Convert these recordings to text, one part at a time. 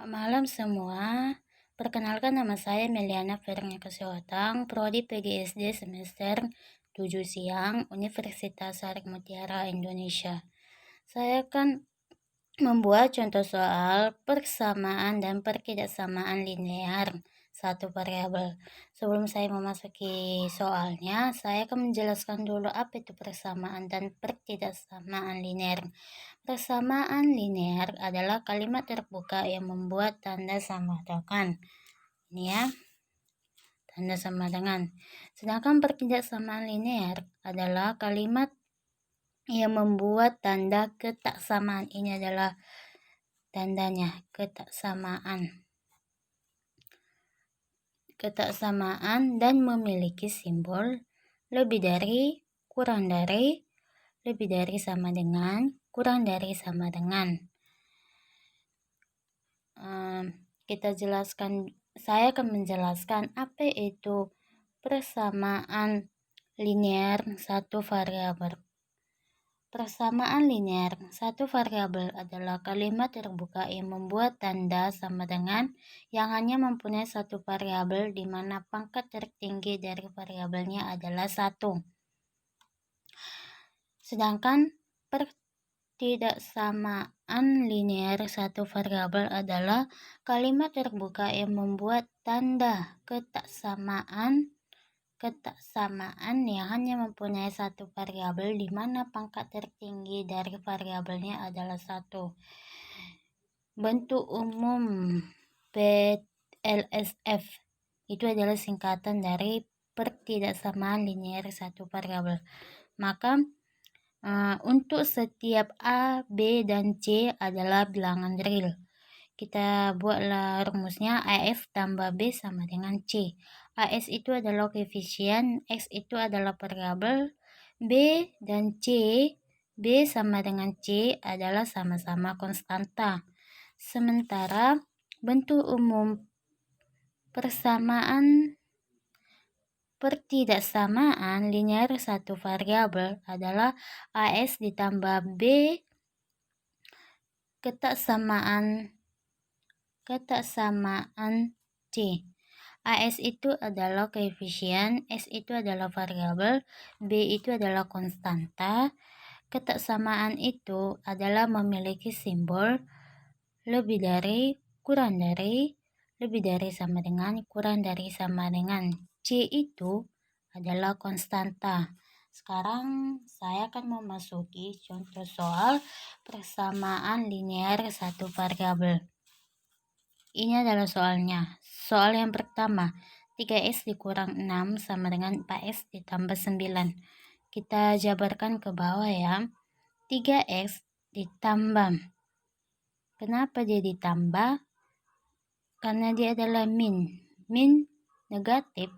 Malam semua, perkenalkan nama saya Meliana Vernia Kesehatan, Prodi PGSD semester 7 siang, Universitas Sarik Mutiara, Indonesia. Saya akan membuat contoh soal persamaan dan pertidaksamaan linear satu variabel. Sebelum saya memasuki soalnya, saya akan menjelaskan dulu apa itu persamaan dan pertidaksamaan linear. Persamaan linear adalah kalimat terbuka yang membuat tanda sama dengan. Ini ya, tanda sama dengan. Sedangkan pertidaksamaan linear adalah kalimat yang membuat tanda ketaksamaan. Ini adalah tandanya, ketaksamaan. Ketaksamaan dan memiliki simbol lebih dari, kurang dari, lebih dari sama dengan, kurang dari sama dengan. Kita jelaskan, saya akan menjelaskan apa itu persamaan linear satu variabel. Persamaan linear satu variabel adalah kalimat terbuka yang membuat tanda sama dengan yang hanya mempunyai satu variabel di mana pangkat tertinggi dari variabelnya adalah 1. Sedangkan pertidaksamaan linear satu variabel adalah kalimat terbuka yang membuat tanda ketaksamaan yang hanya mempunyai satu variabel di mana pangkat tertinggi dari variabelnya adalah 1. Bentuk umum PLSF itu adalah singkatan dari pertidaksamaan linear satu variabel. Maka untuk setiap A, B, dan C adalah bilangan real. Kita buatlah rumusnya AF tambah B sama dengan C. AS itu adalah koefisien, X itu adalah variabel, B dan C, B sama dengan C adalah sama-sama konstanta. Sementara bentuk umum pertidaksamaan linear satu variabel adalah AS ditambah B ketaksamaan C. AS itu adalah koefisien, S itu adalah variabel, B itu adalah konstanta. Ketaksamaan itu adalah memiliki simbol lebih dari, kurang dari, lebih dari sama dengan, kurang dari sama dengan. C itu adalah konstanta. Sekarang saya akan memasuki contoh soal persamaan linear satu variabel. Ini adalah soalnya. Soal yang pertama, 3x dikurang 6 sama dengan 4x ditambah 9. Kita jabarkan ke bawah ya. 3x ditambah. Kenapa dia ditambah? Karena dia adalah min. Min negatif,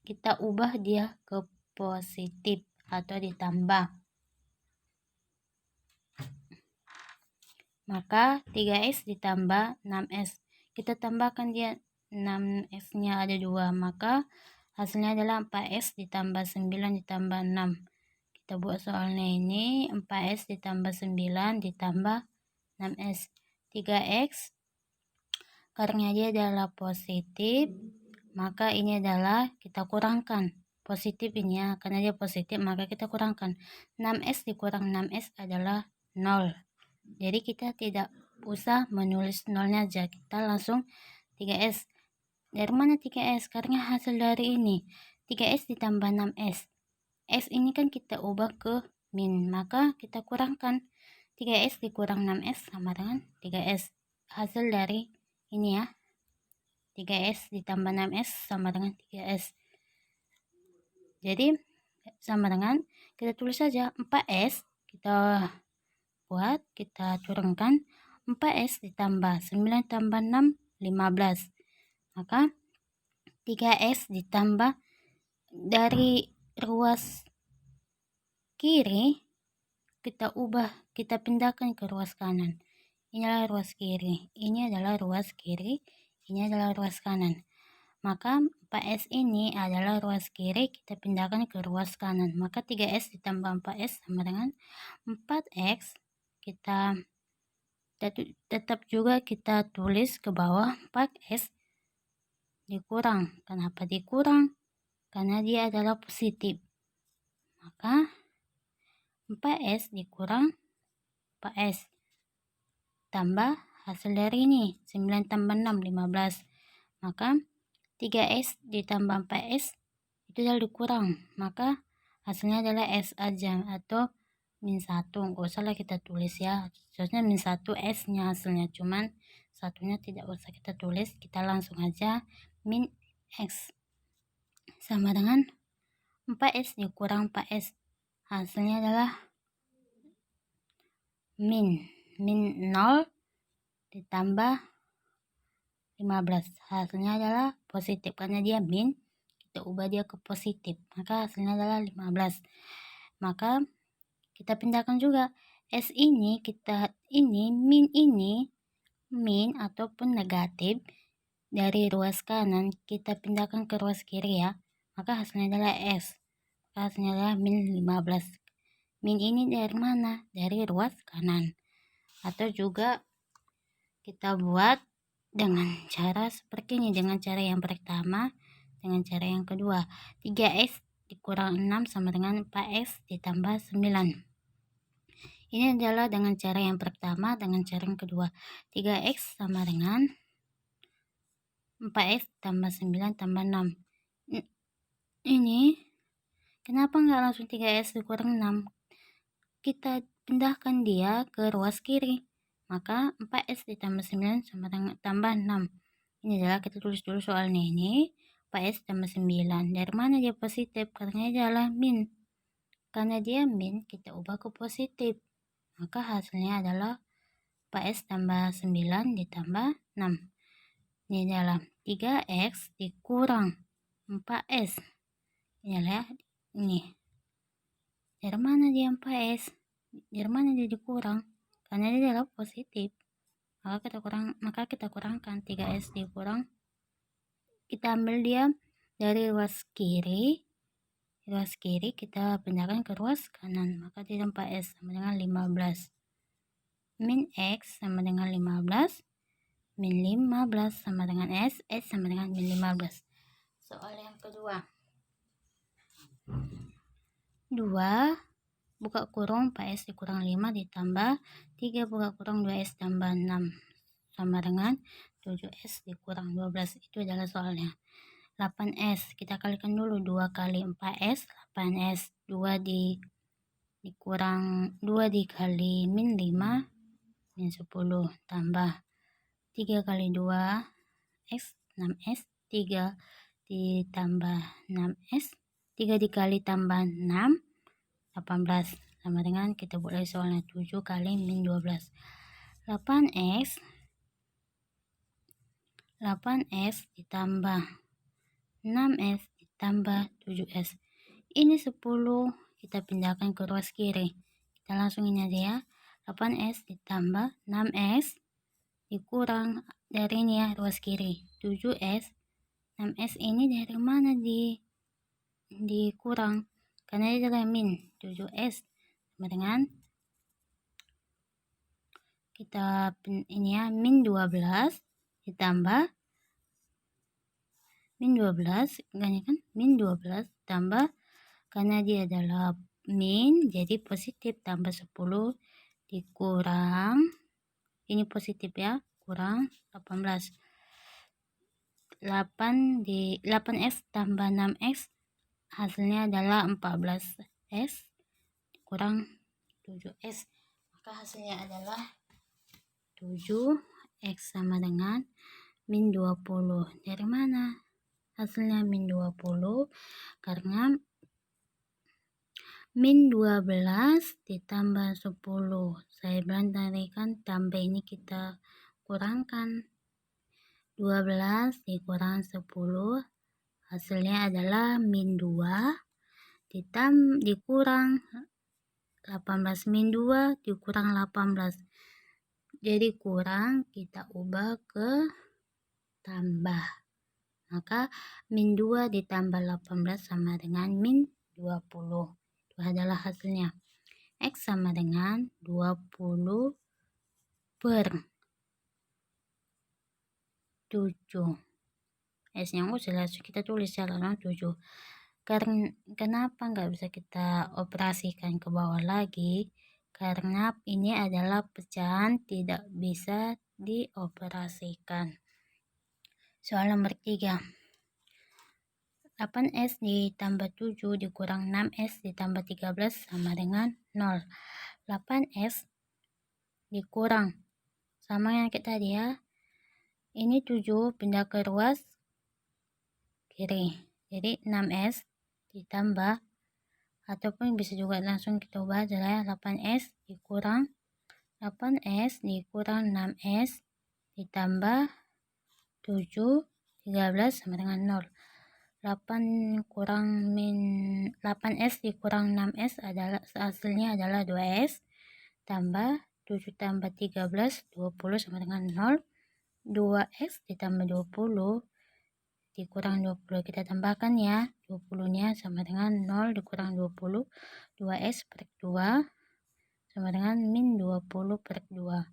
kita ubah dia ke positif atau ditambah. Maka 3x ditambah 6x. Kita tambahkan dia 6x-nya ada 2. Maka hasilnya adalah 4x ditambah 9 ditambah 6. Kita buat soalnya ini 4x ditambah 9 ditambah 6x. 3x karena dia adalah positif, maka ini adalah kita kurangkan. Positif ini ya, karena dia positif maka kita kurangkan. 6x dikurang 6x adalah 0. Jadi kita tidak usah menulis nolnya aja, kita langsung 3s. Dari mana 3s? Karena hasil dari ini 3s ditambah 6s. S ini kan kita ubah ke min, maka kita kurangkan. 3s dikurang 6s sama dengan 3s. Hasil dari ini ya, 3s ditambah 6s sama dengan 3s. Jadi sama dengan, kita tulis saja 4s, kita buat, kita turunkan 4s ditambah 9 tambah 6, 15. Maka 3s ditambah dari ruas kiri, kita ubah, kita pindahkan ke ruas kanan. Ini adalah ruas kiri, ini adalah ruas kiri, ini adalah ruas kanan. Maka 4s ini adalah ruas kiri, kita pindahkan ke ruas kanan. Maka 3s ditambah 4s sama dengan 4x. Kita tetap juga kita tulis ke bawah 4S dikurang. Kenapa dikurang? Karena dia adalah positif. Maka 4S dikurang 4S tambah hasil dari ini 9 tambah 6 15. Maka 3S ditambah 4S itu adalah dikurang. Maka hasilnya adalah S aja atau -1. Gak usah lah kita tulis ya. Seharusnya -1 S nya hasilnya. Cuman satunya tidak usah kita tulis. Kita langsung aja min X sama dengan 4S dikurang 4S. Hasilnya adalah min 0 ditambah 15. Hasilnya adalah positif. Karena dia min, kita ubah dia ke positif. Maka hasilnya adalah 15. Maka kita pindahkan juga. S ini, min ataupun negatif dari ruas kanan, kita pindahkan ke ruas kiri ya. Maka hasilnya adalah S. Maka hasilnya adalah min 15. Min ini dari mana? Dari ruas kanan. Atau juga kita buat dengan cara seperti ini. Dengan cara yang pertama, dengan cara yang kedua. 3S dikurang 6 sama dengan 4S ditambah 9. Ini adalah dengan cara yang pertama, dengan cara yang kedua. 3X sama dengan 4S tambah 9 tambah 6. Ini kenapa nggak langsung 3S dikurang 6? Kita pindahkan dia ke ruas kiri. Maka 4S ditambah 9 sama dengan tambah 6. Ini adalah kita tulis dulu soalnya ini. 4S tambah 9. Dari mana dia positif? Karena dia adalah min. Karena dia min, kita ubah ke positif. Maka hasilnya adalah 4S tambah 9 ditambah 6. Ini adalah 3X dikurang 4S. Ini adalah ini. Dari mana dia 4S? Dari mana dia dikurang? Karena dia adalah positif. Maka kita kurangkan 3S dikurang. Kita ambil dia dari ruas kiri. Ruas kiri kita pindahkan ke ruas kanan. Maka dia 4S sama dengan 15. Min X sama dengan 15. Min 15 sama dengan S. S sama dengan min 15. Soal yang kedua. 2 buka kurung 4S dikurang 5 ditambah 3 buka kurung 2S tambah 6 sama dengan 7S dikurang 12. Itu adalah soalnya. 8S kita kalikan dulu. 2 kali 4S 8S. 2 dikurang 2 dikali min 5 min 10 tambah 3 kali 2 X 6S. 3 ditambah 6S. 3 dikali tambah 6 18 sama dengan kita buat lagi soalnya 7 kali min 12. 8S ditambah 6S ditambah 7S. Ini 10 kita pindahkan ke ruas kiri. Kita langsung ini aja ya. 8S ditambah 6S dikurang dari ini ya ruas kiri 7S. 6S ini dari mana dikurang? Karena dia adalah min 7S sama dengan kita ini ya min 12 ditambah min 12 enggaknya kan min 12 tambah karena dia adalah min jadi positif tambah 10 dikurang ini positif ya kurang 18. 8S tambah 6X hasilnya adalah 14S kurang 7S. Maka hasilnya adalah 7X sama dengan min 20. Dari mana hasilnya min 20? Karena min 12 ditambah 10. Saya bilang tadi kan tambah ini kita kurangkan. 12 dikurang 10 hasilnya adalah min 2 dikurang 18. Min 2 dikurang 18. Jadi kurang kita ubah ke tambah. Maka min 2 ditambah 18 sama dengan min 20. Itu adalah hasilnya. X sama dengan 20 per 7. S-nya nggak usah langsung kita tulis secara 7. Karena kenapa nggak bisa kita operasikan ke bawah lagi? Karena ini adalah pecahan tidak bisa dioperasikan. Soal nomor 3. 8S ditambah 7 dikurang 6S ditambah 13 sama dengan 0. 8S dikurang sama yang kita tadi ya. Ini 7 pindah ke ruas kiri. Jadi 6S ditambah, ataupun bisa juga langsung kita ubah adalah 8S dikurang 6S ditambah 7 13 sama dengan 0. 8S dikurang 6S adalah hasilnya adalah 2S tambah 7 tambah 13 20 sama dengan 0. 2S ditambah 20 dikurang 20 kita tambahkan ya, 20 nya sama dengan 0 dikurang 20, 2S per 2 sama dengan min 20 per 2.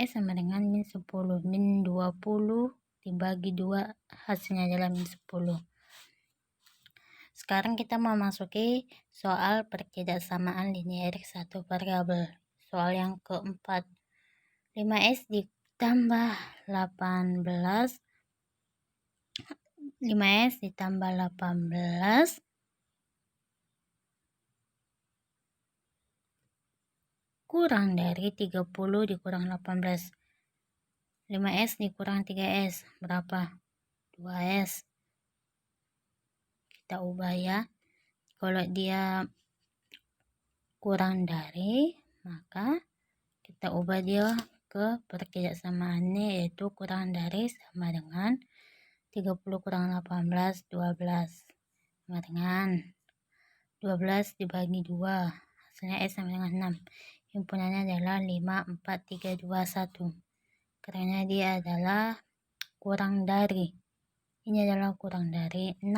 S sama dengan min 10. Min 20 dibagi 2 hasilnya adalah min 10. Sekarang kita memasuki soal pertidaksamaan linear satu variabel. Soal yang keempat. 5S ditambah 18 5S ditambah 18 kurang dari 30 dikurang 18. 5S dikurang 3S berapa? 2S. Kita ubah ya. Kalau dia kurang dari, maka kita ubah dia ke pertidaksamaannya, yaitu kurang dari sama dengan 30 kurang 18, 12 sama dengan 12 dibagi 2 hasilnya S sama dengan 6. Himpunannya adalah 5, 4, 3, 2, 1. Karena dia adalah kurang dari, ini adalah kurang dari 6,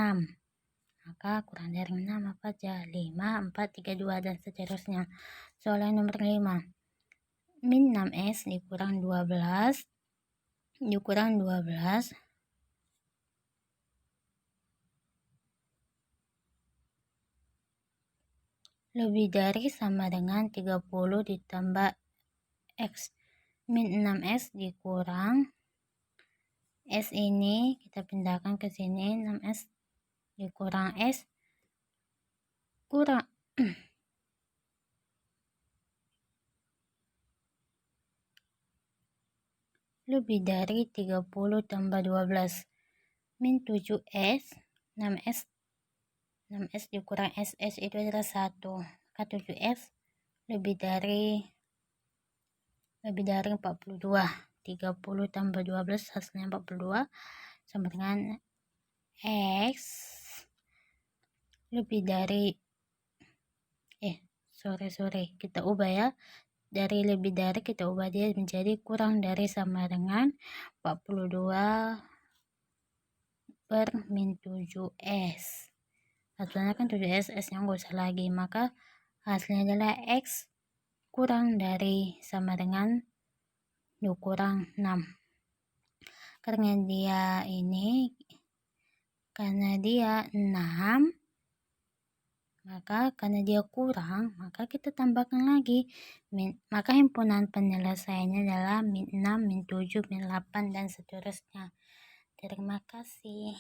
maka kurang dari 6 apa aja? 5, 4, 3, 2 dan seterusnya. Soal yang nomor 5. Min 6S dikurang 12 lebih dari sama dengan 30 ditambah X. Min 6S dikurang S ini kita pindahkan ke sini, 6S dikurang S kurang lebih dari 30 tambah 12 min 7S. 6S dikurang SS itu adalah 1, maka 7S lebih dari 42. 30 tambah 12 hasilnya 42 sama dengan X lebih dari kita ubah ya, dari lebih dari kita ubah dia menjadi kurang dari sama dengan 42 per min 7S. Hasilnya kan 7S, S nya nggak usah lagi, maka hasilnya adalah X kurang dari sama dengan 2 kurang 6. Karena dia 6, maka karena dia kurang, maka kita tambahkan lagi. Maka himpunan penyelesaiannya adalah min 6, min 7, min 8, dan seterusnya. Terima kasih.